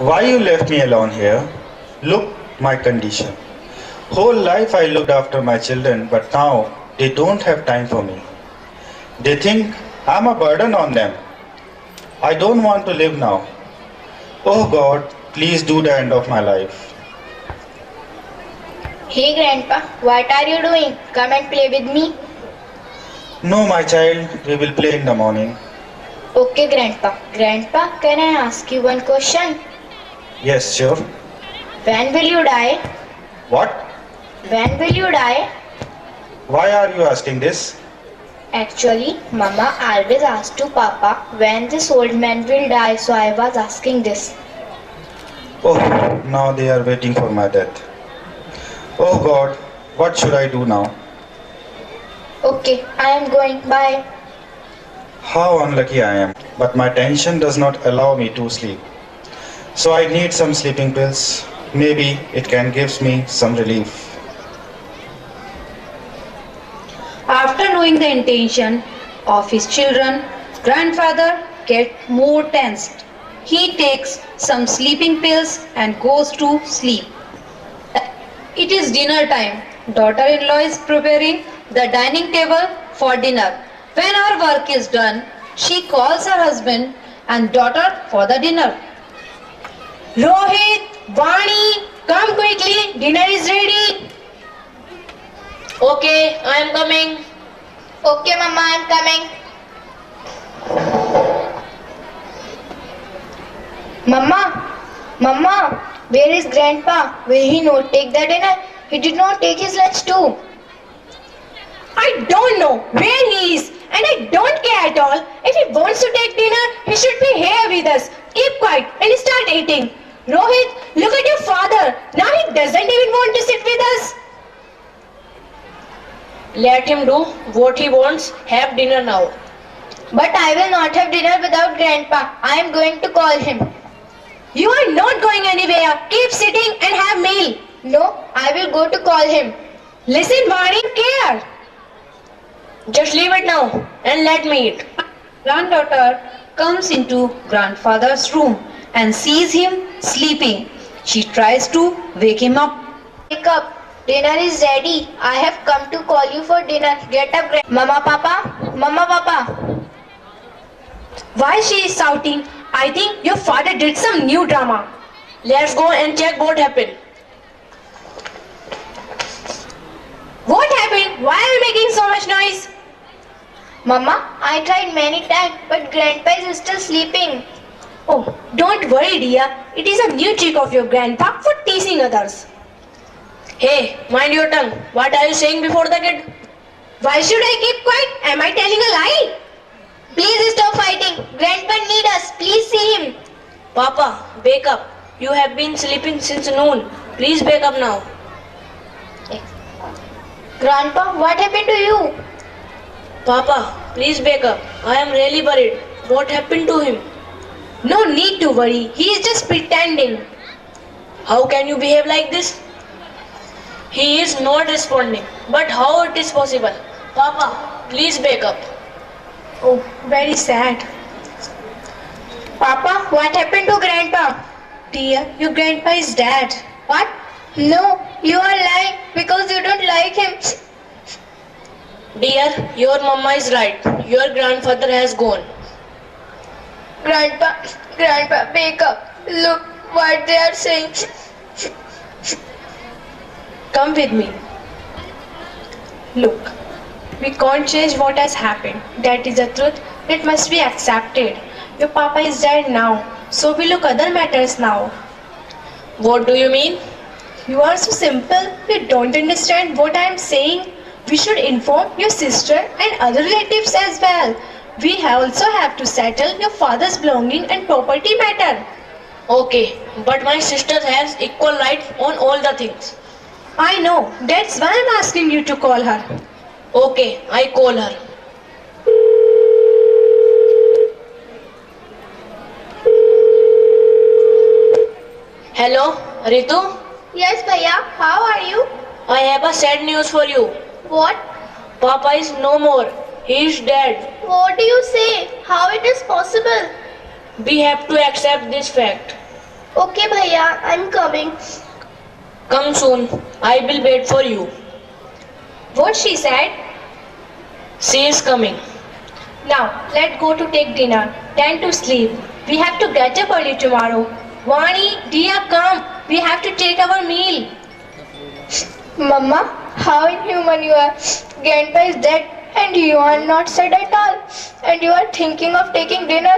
Why you left me alone here? Look my condition. Whole life I looked after my children, but now they don't have time for me. They think I'm a burden on them. I don't want to live now. Oh God, please do the end of my life. Hey Grandpa, what are you doing? Come and play with me. No, my child, we will play in the morning. Okay Grandpa. Grandpa, can I ask you one question? Yes, sure. When will you die? What? When will you die? Why are you asking this? Actually, Mama always asks to Papa when this old man will die, so I was asking this. Oh, now they are waiting for my death. Oh God, what should I do now? Okay, I am going. Bye. How unlucky I am. But my tension does not allow me to sleep. So I need some sleeping pills. Maybe it can give me some relief. After knowing the intention of his children, grandfather gets more tensed. He takes some sleeping pills and goes to sleep. It is dinner time. Daughter-in-law is preparing the dining table for dinner. When her work is done, she calls her husband and daughter for the dinner. Rohit, Vani, come quickly, dinner is ready. Okay, I am coming. Okay, Mama, I am coming. Mama, where is Grandpa? Will he not take the dinner? He did not take his lunch too. I don't know where he is and I don't care at all. If he wants to take dinner, he should be here with us. Keep quiet and start eating. Rohit, look at your father. Now he doesn't even want to sit with us. Let him do what he wants. Have dinner now. But I will not have dinner without Grandpa. I am going to call him. You are not going anywhere. Keep sitting and have meal. No, I will go to call him. Listen, Vani, care. Just leave it now and let me eat. Granddaughter comes into grandfather's room and sees him sleeping. She tries to wake him up. Wake up. Dinner is ready. I have come to call you for dinner. Get up, Mama, Papa. Mama, Papa. Why she is shouting? I think your father did some new drama. Let's go and check what happened. What happened? Why are you making so much noise? Mama, I tried many times, but Grandpa is still sleeping. Oh, don't worry, dear. It is a new trick of your grandpa for teasing others. Hey, mind your tongue. What are you saying before the kid? Why should I keep quiet? Am I telling a lie? Please stop fighting. Grandpa need us. Please see him. Papa, wake up. You have been sleeping since noon. Please wake up now. Grandpa, what happened to you? Papa, please wake up. I am really worried. What happened to him? No need to worry. He is just pretending. How can you behave like this? He is not responding. But how it is possible? Papa, please wake up. Oh, very sad. Papa, what happened to Grandpa? Dear, your grandpa is dead. What? No, you are lying because you don't like him. Dear, your mama is right. Your grandfather has gone. Grandpa, wake up. Look what they are saying. Come with me. Look, we can't change what has happened. That is the truth. It must be accepted. Your papa is dead now, so we look other matters now. What do you mean? You are so simple. You don't understand what I am saying. We should inform your sister and other relatives as well. We also have to settle your father's belonging and property matter. Okay, but my sister has equal right on all the things. I know. That's why I'm asking you to call her. Okay, I call her. Hello, Ritu? Yes, Bhaiya. How are you? I have a sad news for you. What? Papa is no more. He is dead. What do you say? How it is possible? We have to accept this fact. Okay, Bhaiya, I'm coming. Come soon. I will wait for you. What she said? She is coming. Now, let's go to take dinner. Time to sleep. We have to get up early tomorrow. Vani, Dia, come. We have to take our meal. Mama, how inhuman you are. Grandpa is dead and you are not sad at all. And you are thinking of taking dinner.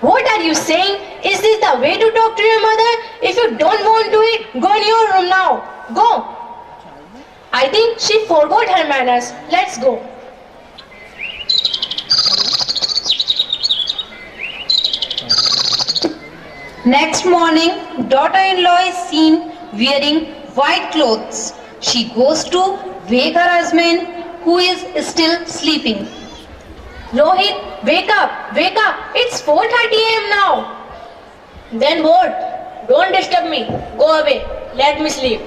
What are you saying? Is this the way to talk to your mother? If you don't want to do it, go in your room now. Go. I think she forgot her manners. Let's go. Next morning, daughter-in-law is seen wearing white clothes. She goes to wake her husband, who is still sleeping. Rohit, wake up. Wake up. It's 4:30 a.m. now. Then what? Don't disturb me. Go away. Let me sleep.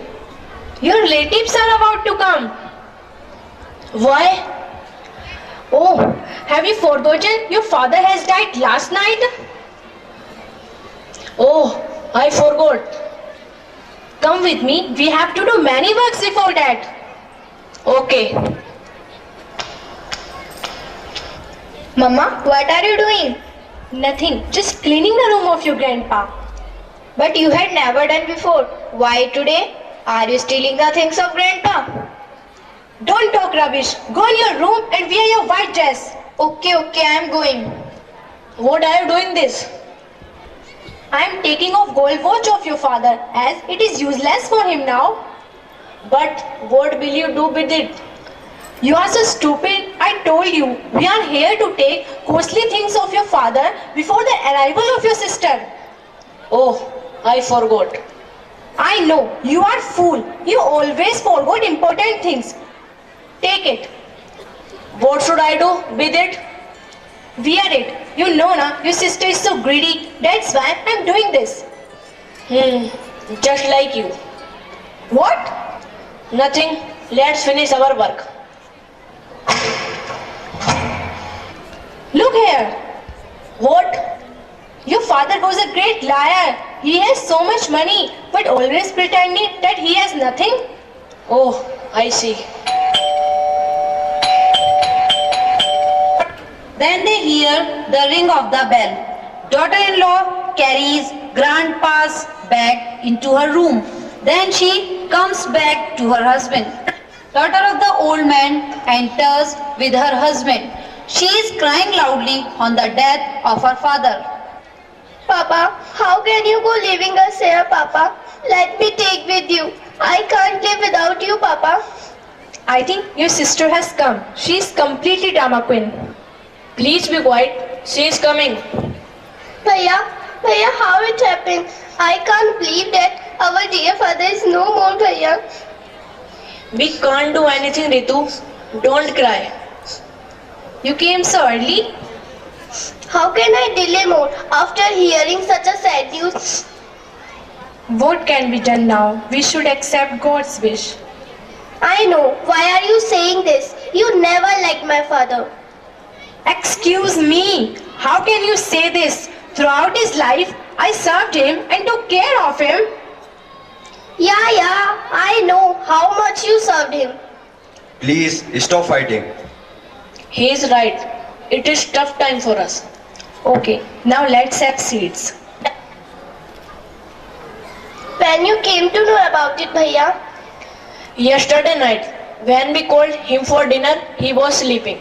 Your relatives are about to come. Why? Oh, have you forgotten your father has died last night? Oh, I forgot. Come with me. We have to do many works before that. Okay. Mama, what are you doing? Nothing. Just cleaning the room of your grandpa. But you had never done before. Why today? Are you stealing the things of Grandpa? Don't talk rubbish. Go in your room and wear your white dress. Okay, I am going. What are you doing this? I am taking off gold watch of your father as it is useless for him now. But what will you do with it? You are so stupid. I told you. We are here to take costly things of your father before the arrival of your sister. Oh, I forgot. I know. You are fool. You always forgot important things. Take it. What should I do with it? Wear it. You know na, your sister is so greedy. That's why I'm doing this. Just like you. What? Nothing. Let's finish our work. Look here. What? Your father was a great liar. He has so much money, but always pretending that he has nothing. Oh, I see. Then they hear the ring of the bell. Daughter-in-law carries grandpa's bag into her room. Then she comes back to her husband. Daughter of the old man enters with her husband. She is crying loudly on the death of her father. Papa, how can you go leaving us here, Papa? Let me take with you. I can't live without you, Papa. I think your sister has come. She is completely drama queen. Please be quiet. She is coming. Bhaiya, how it happened? I can't believe that our dear father is no more, Bhaiya. We can't do anything, Ritu. Don't cry. You came so early? How can I delay more after hearing such a sad news? What can be done now? We should accept God's wish. I know. Why are you saying this? You never liked my father. Excuse me. How can you say this? Throughout his life, I served him and took care of him. Yeah, I know how much you served him. Please stop fighting. He is right. It is tough time for us. Okay, now let's have seats. When you came to know about it, Bhaiya? Yesterday night, when we called him for dinner, he was sleeping.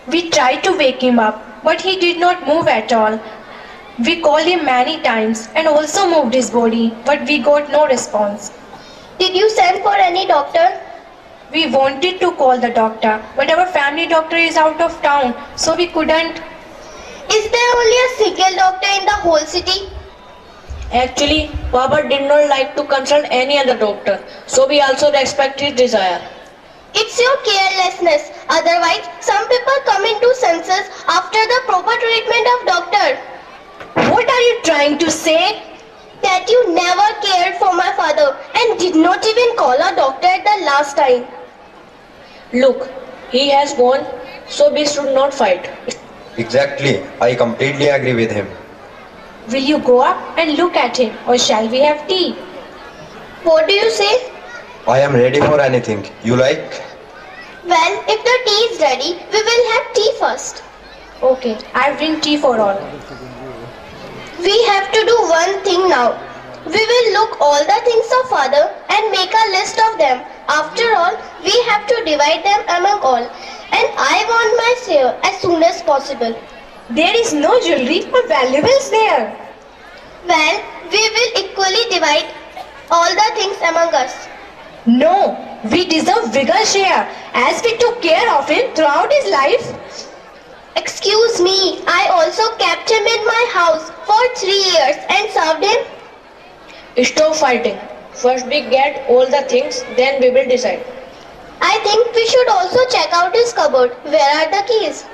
We tried to wake him up, but he did not move at all. We called him many times and also moved his body, but we got no response. Did you send for any doctor? We wanted to call the doctor, but our family doctor is out of town, so we couldn't. Is there only a single doctor in the whole city? Actually, Papa did not like to consult any other doctor, so we also respect his desire. It's your carelessness. Otherwise, some people come into senses after the proper treatment of doctor. What are you trying to say? That you never cared for my father and did not even call a doctor at the last time. Look, he has gone, so we should not fight. Exactly. I completely agree with him. Will you go up and look at him, or shall we have tea? What do you say? I am ready for anything. You like? Well, if the tea is ready, we will have tea first. Okay, I bring tea for all. We have to do one thing now. We will look all the things of father and make a list of them. After all, we have to divide them among all. And I want my share as soon as possible. There is no jewelry or valuables there. Well, we will equally divide all the things among us. No, we deserve bigger share as we took care of him throughout his life. Excuse me, I also kept him in my house for 3 years and served him. Stop fighting. First we get all the things, then we will decide. I think we should also check out his cupboard. Where are the keys?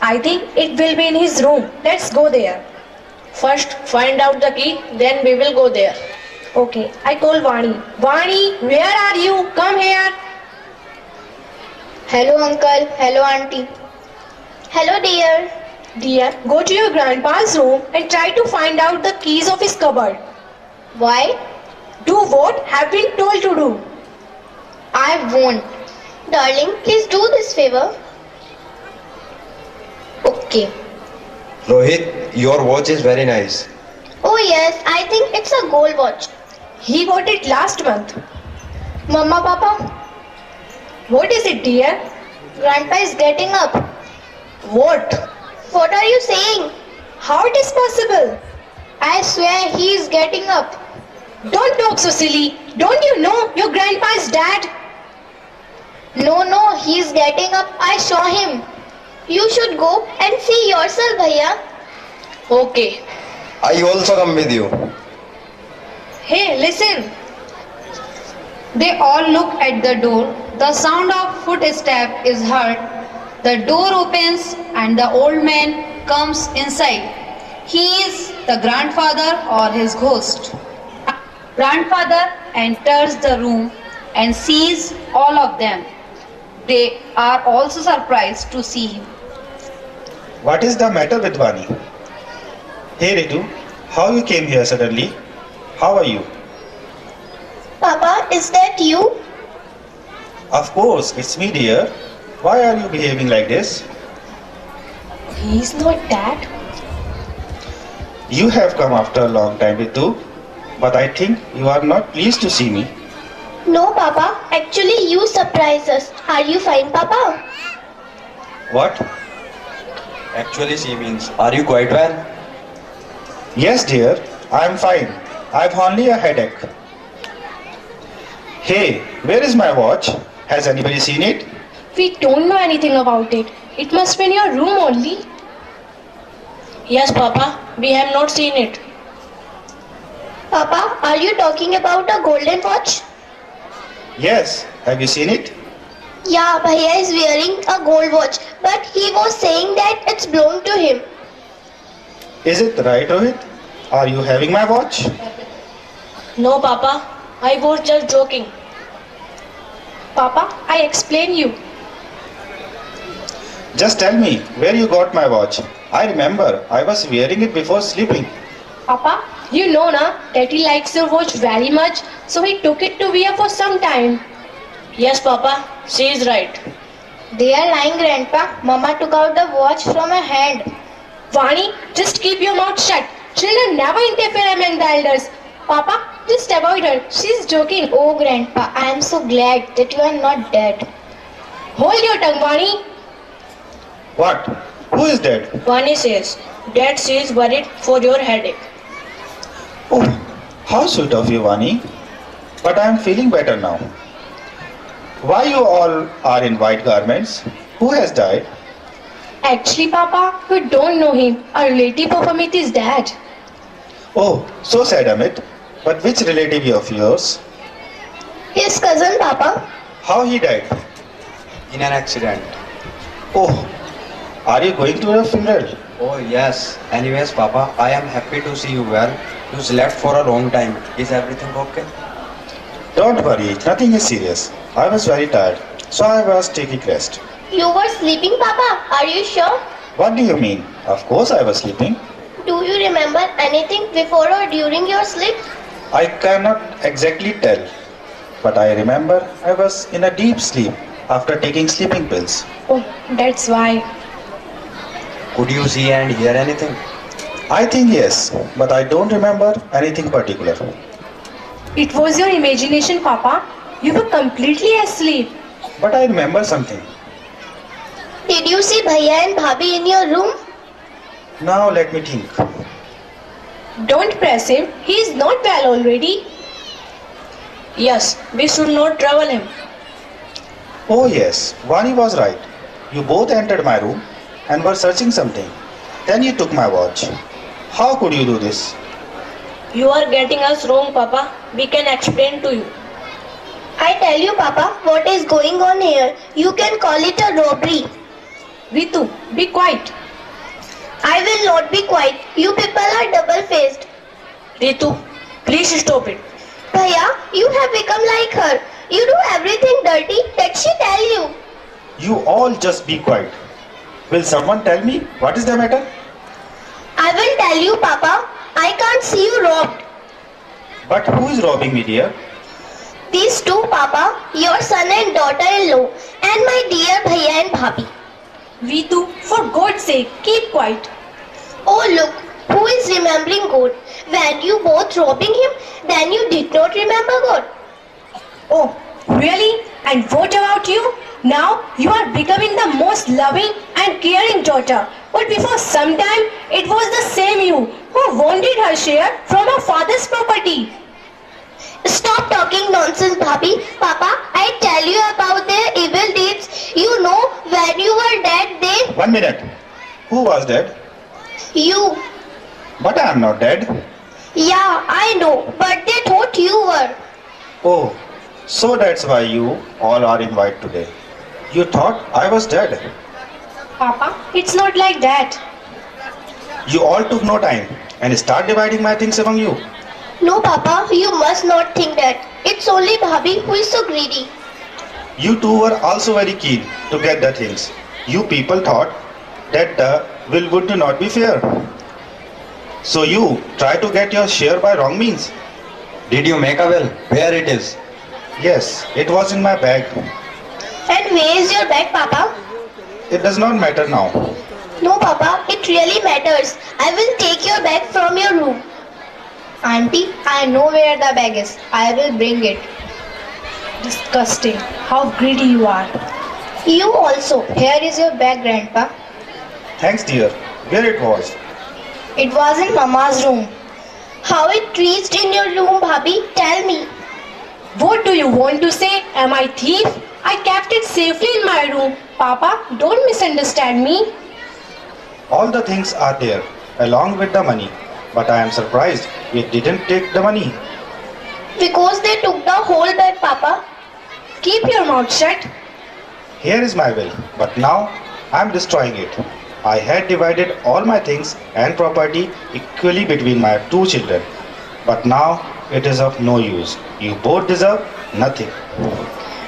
I think it will be in his room. Let's go there. First find out the key, then we will go there. Okay, I call Vani. Vani, where are you? Come here. Hello uncle, hello auntie. Hello dear. Dear, go to your grandpa's room and try to find out the keys of his cupboard. Why? Do what have been told to do. I won't. Darling, please do this favor. Okay. Rohit, your watch is very nice. Oh yes, I think it's a gold watch. He bought it last month. Mama, Papa, What is it, dear? Grandpa is getting up. What? What are you saying? How it is possible? I swear he is getting up. Don't talk so silly. Don't you know your grandpa is dead? No, he is getting up. I saw him. You should go and see yourself, bhaiya. Okay. I also come with you. Hey, listen! They all look at the door. The sound of footstep is heard. The door opens and the old man comes inside. He is the grandfather or his ghost. Grandfather enters the room and sees all of them. They are also surprised to see him. What is the matter with Vani? Hey Ritu, how you came here suddenly? How are you? Papa, is that you? Of course, it's me dear. Why are you behaving like this? He is not dead. You have come after a long time Ritu, but I think you are not pleased to see me. No, Papa. Actually, you surprised us. Are you fine, Papa? What? Actually, she means, are you quite well? Yes dear, I am fine. I have only a headache. Hey, where is my watch? Has anybody seen it? We don't know anything about it. It must be in your room only. Yes, Papa, we have not seen it. Papa, are you talking about a golden watch? Yes, have you seen it? Yeah, Bhaiya is wearing a gold watch, but he was saying that it's belonged to him. Is it right Rohit? Are you having my watch? No, Papa, I was just joking. Papa, I explain you. Just tell me where you got my watch. I remember I was wearing it before sleeping. Papa, you know na, Daddy likes your watch very much, so he took it to wear for some time. Yes, Papa, she is right. They are lying, Grandpa. Mama took out the watch from her hand. Vani, just keep your mouth shut. Children never interfere among the elders. Papa, just avoid her. She's joking. Oh, Grandpa, I am so glad that you are not dead. Hold your tongue, Vani. What? Who is dead? Vani says that she is worried for your headache. Oh, how sweet of you, Vani. But I am feeling better now. Why you all are in white garments? Who has died? Actually, Papa, we don't know him. A relative of Amit is dead. Oh, so sad, Amit. But which relative of yours? His cousin, Papa. How he died? In an accident. Oh, are you going to a funeral? Oh yes. Anyways, Papa, I am happy to see you well. You slept for a long time. Is everything okay? Don't worry, nothing is serious. I was very tired, so I was taking rest. You were sleeping, Papa. Are you sure? What do you mean? Of course I was sleeping. do you remember anything before or during your sleep? I cannot exactly tell, but I remember I was in a deep sleep after taking sleeping pills. Oh, that's why. Could you see and hear anything? I think yes, but I don't remember anything particular. It was your imagination, Papa. You were completely asleep. But I remember something. Did you see Bhaiya and Bhabhi in your room? Now let me think. Don't press him. He is not well already. Yes, we should not trouble him. Oh yes, Vani was right. You both entered my room and were searching something. Then you took my watch. How could you do this? You are getting us wrong, Papa. We can explain to you. I tell you, Papa, what is going on here? You can call it a robbery. Ritu, be quiet. I will not be quiet. You people are double-faced. Ritu, please stop it. Bhaiya, you have become like her. You do everything dirty. Did she tell you? You all just be quiet. Will someone tell me what is the matter? I will tell you, Papa. I can't see you robbed. But who is robbing me, dear? These two, Papa, your son and daughter-in-law, and my dear Bhaiya and Bhabhi. Ritu, for God's sake, keep quiet. Oh, look, who is remembering God? When you both robbing him, then you did not remember God. Oh, really? And what about you? Now you are becoming the most loving and caring daughter. But before some time, it was the same you who wanted her share from her father's property. Stop talking nonsense, Bhabhi. Papa, I tell you about their evil deeds. You know, when you were dead, they... 1 minute. Who was dead? You. But I am not dead. Yeah, I know, but they thought you were. Oh, so that's why you all are invited today. You thought I was dead. Papa, it's not like that. You all took no time and start dividing my things among you. No, Papa, you must not think that. It's only Bhabhi who is so greedy. You two were also very keen to get the things. You people thought that the will would not be fair. So you try to get your share by wrong means. Did you make a will? Where it is? Yes, it was in my bag. And where is your bag, Papa? It does not matter now. No, Papa, it really matters. I will take your bag from your room. Auntie, I know where the bag is. I will bring it. Disgusting. How greedy you are. You also. Here is your bag, Grandpa. Thanks, dear. Where it was? It was in Mama's room. How it reached in your room, Bhabhi? Tell me. What do you want to say? Am I thief? I kept it safely in my room. Papa, don't misunderstand me. All the things are there, along with the money. But I am surprised you didn't take the money. Because they took the whole bag, Papa. Keep your mouth shut. Here is my will, but now I am destroying it. I had divided all my things and property equally between my two children. But now it is of no use. You both deserve nothing.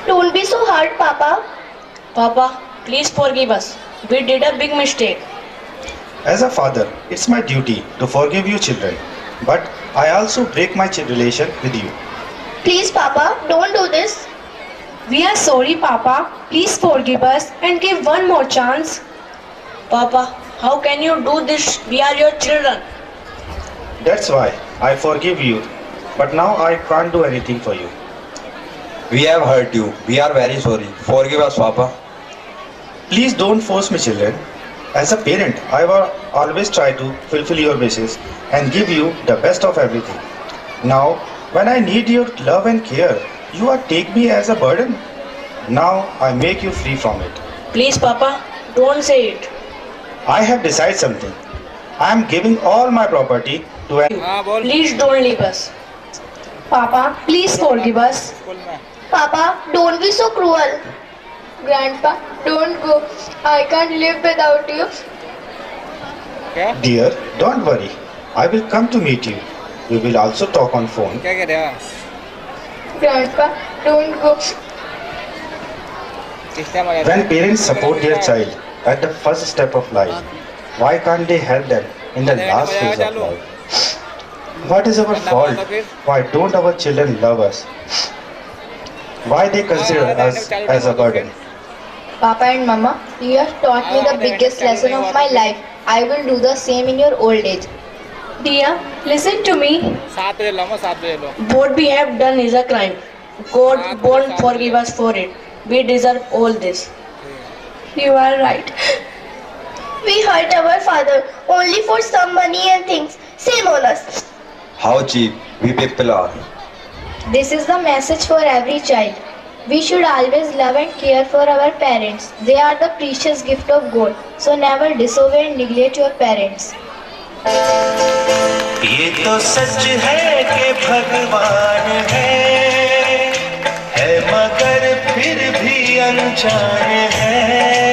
Don't be so hard, Papa. Papa, please forgive us. We did a big mistake. As a father, it's my duty to forgive you children. But I also break my relation with you. Please, Papa, don't do this. We are sorry, Papa. Please forgive us and give one more chance. Papa, how can you do this? We are your children. That's why I forgive you. But now I can't do anything for you. We have hurt you. We are very sorry. Forgive us, Papa. Please don't force me, children. As a parent, I will always try to fulfill your wishes and give you the best of everything. Now, when I need your love and care, you are take me as a burden. Now I make you free from it. Please, Papa, don't say it. I have decided something. I am giving all my property to an... Please don't leave us. Papa, please forgive us. Papa, don't be so cruel. Grandpa, don't go. I can't live without you. Dear, don't worry. I will come to meet you. We will also talk on phone. Grandpa, don't go. When parents support their child at the first step of life, why can't they help them in the last phase of life. What is our fault? Why don't our children love us? Why they consider us as a burden? Papa and Mama, you have taught me the biggest lesson of my life. I will do the same in your old age. Dear, listen to me. 7 बजे लो, 7 बजे लो. What we have done is a crime. God won't forgive us for it. We deserve all this. You are right. We hurt our father only for some money and things. Shame on us. How cheap we people are. This is the message for every child. We should always love and care for our parents. They are the precious gift of God. So never disobey and neglect your parents. ये तो सच है कि भगवान है मगर फिर भी अनजान है.